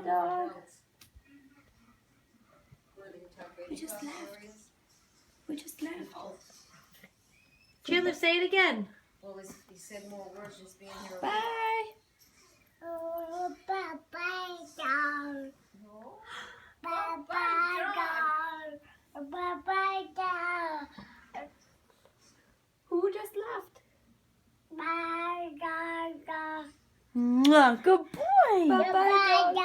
Bye, dog. We just left. We just left. Chandler, say it again. Well, he said more words just being here. Bye. Oh, bye-bye, dog. No. Bye-bye, dog. Bye-bye, dog. Who just left? Bye, dog. Mwah, good boy. Bye, Bye, dog. dog.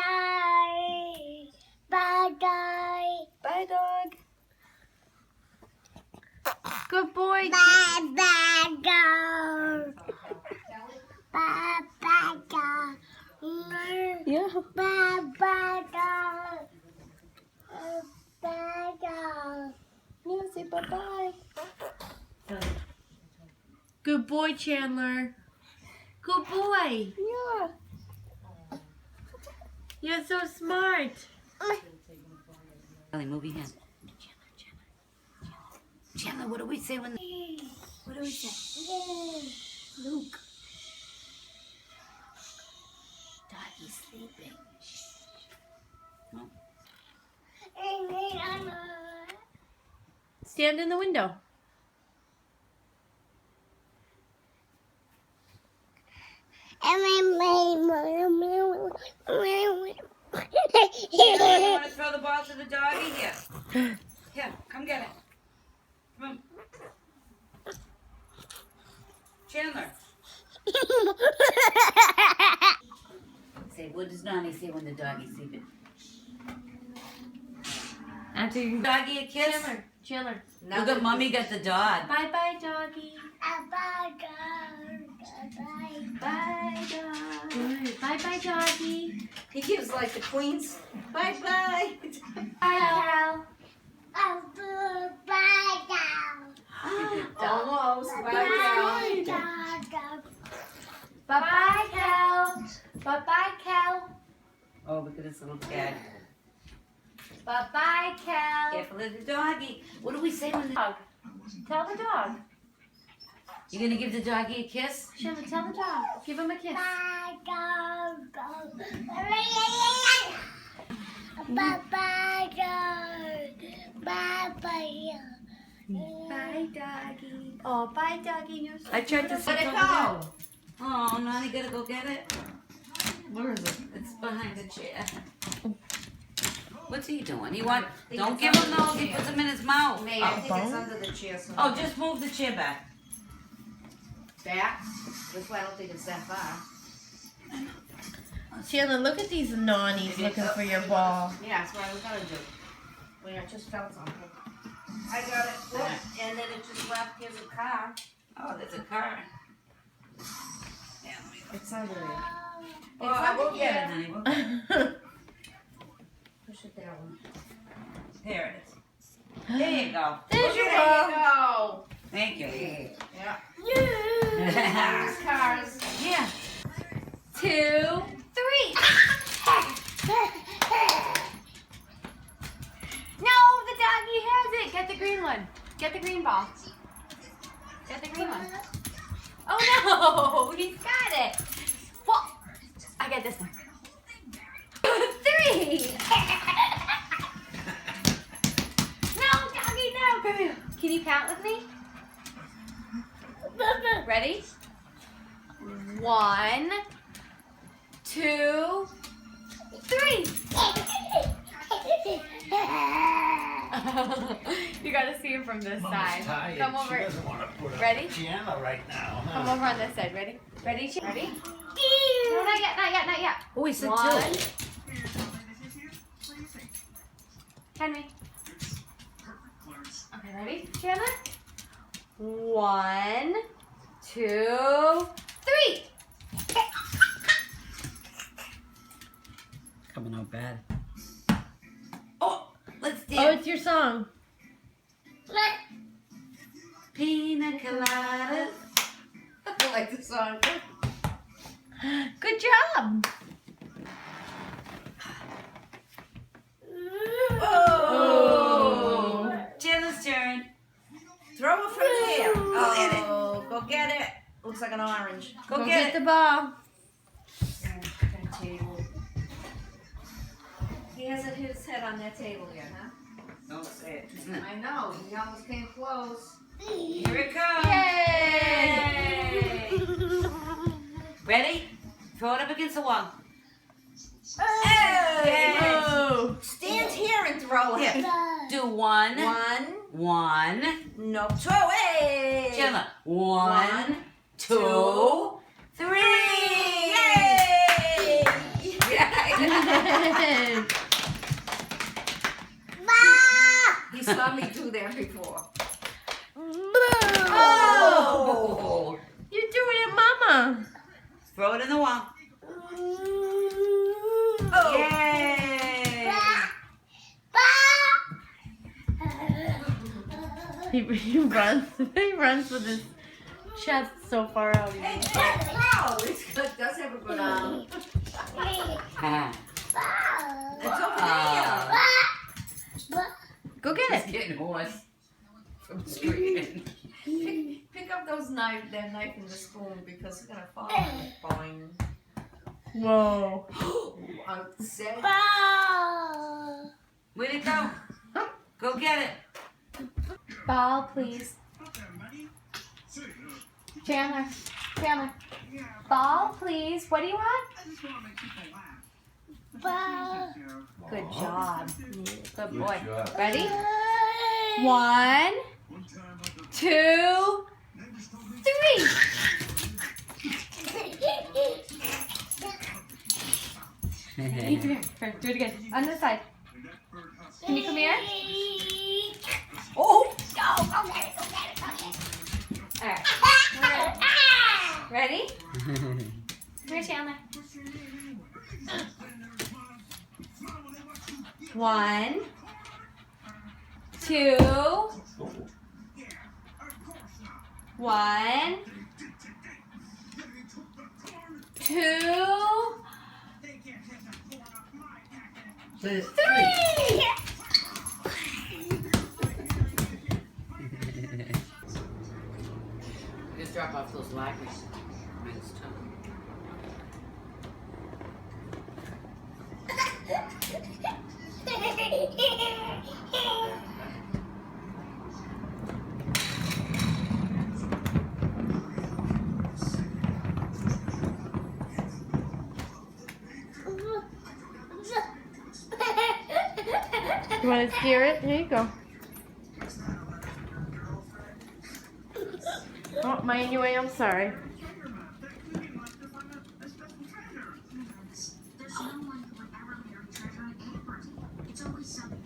Bye, dog. Bye, dog. Good boy. Bye-bye, dog. Bye-bye, dog. Yeah. Bye-bye, dog. Bye, dog. Yeah, say bye-bye. Good boy, Chandler. Good boy. Yeah. You're so smart. Move your hand. Chandler, what do we say when... What do we say? Luke. Doggy's sleeping. No. Stand in the window. You want to throw the ball to the doggy? Here. Here, come get it. Come on. Chandler. Say, what does Nonnie say when the doggy's sleeping? After you... Doggy a kiss? Chandler. Look at Mommy got the dog. Bye-bye, doggy. Bye, dog. Bye-bye. Bye, dog. Bye-bye, doggy. He gives like the queens. Bye-bye. Bye, Oh, bye, dog. Almost. Bye, Bye, dog. Bye-bye, Cal. Bye-bye, Cal. Oh, look at this little cat. Bye-bye, Cal. Careful of the doggy. What do we say when the... Dog. Tell the dog. You gonna give the doggy a kiss? Chandler, tell the dog. Give him a kiss. Bye, dog. Bye-bye, dog. Bye-bye. Bye, doggy. Oh, bye, doggy. You're so I tried to beautiful. sit over there. Oh, Nonnie gotta go get it. Where is it? It's behind the chair. What's he doing? Don't give him those. He puts them in his mouth. May, I think it's under the chair. So Oh, just move the chair back. back. That's why I don't think it's that far. Chandler, look at these Nonnies looking for your ball. Yeah, that's what I was gonna do. Wait, I just felt something. I got it. Look, and then it just left. Here's a car. Oh, there's a car. Yeah, let me go. It's under there. Oh, I will get it, honey. We'll get it. Push it that one. There it is. There you go. There's your There ball. you go. Thank you. Yeah. Yeah. These cars. 2, 3. No, the doggy has it. Get the green one. Get the green ball. Get the green one. Oh no, he's got it. Well, I get this one. 3. No, doggy, no. Come here. Can you count with me? Ready? 1, 2, 3. You gotta see him from this side. Tired. Come over. She doesn't want to put Ready? a piano right now. Come over on this side. Ready? Ready? Ready? No, not yet. Not yet. Not yet. Oh, he said 1. 2. Henry. Okay, ready? Chandler? 1, 2, 3. Coming out bad. Oh, let's Oh, dance. it's your song. Pina colada. I like the song. Good job. Oh. Chandler's turn. Throw it from there. Go get it. Oh, go get it. Looks like an orange. Go Go get the it. ball. Okay, table. He hasn't hit his head on that table yet, huh? Don't say it. I know. He almost came close. Here it comes. Yay! Ready? Throw it up against the wall. Hey! Oh. Stand here and throw it. Do one. One. One. No, two. Hey! Chandler. One, One, two, three. Yay! He saw me do that before. Oh! You're doing it, Mama. Throw it in the wall. Oh. Yay! He runs. He runs with his chest so far out. Hey, wow! This does have a good arm. It's over there. Go get He's it. getting hoarse from screaming. Pick up that knife and the spoon because it's gonna fall on it. Boing. Whoa. Upset. Where'd it go? Go get it. Ball, please. Chandler. Chandler. Ball, please. What do you want? Good job. Good boy. Ready? 1, 2, 3. Hey, come here. Here, do it again. On this side. Can you come here? Oh! No! Go get it! Go get it! Go get it! Alright. Ready? Come here, Chandler. 1, 2. 1, 2, 3. Just drop off those lacquers. Mine's tongue. You want to steer it? Here you go. Oh, mind your way. I'm sorry. There's no one who would ever marry treasure an egg person. It's always something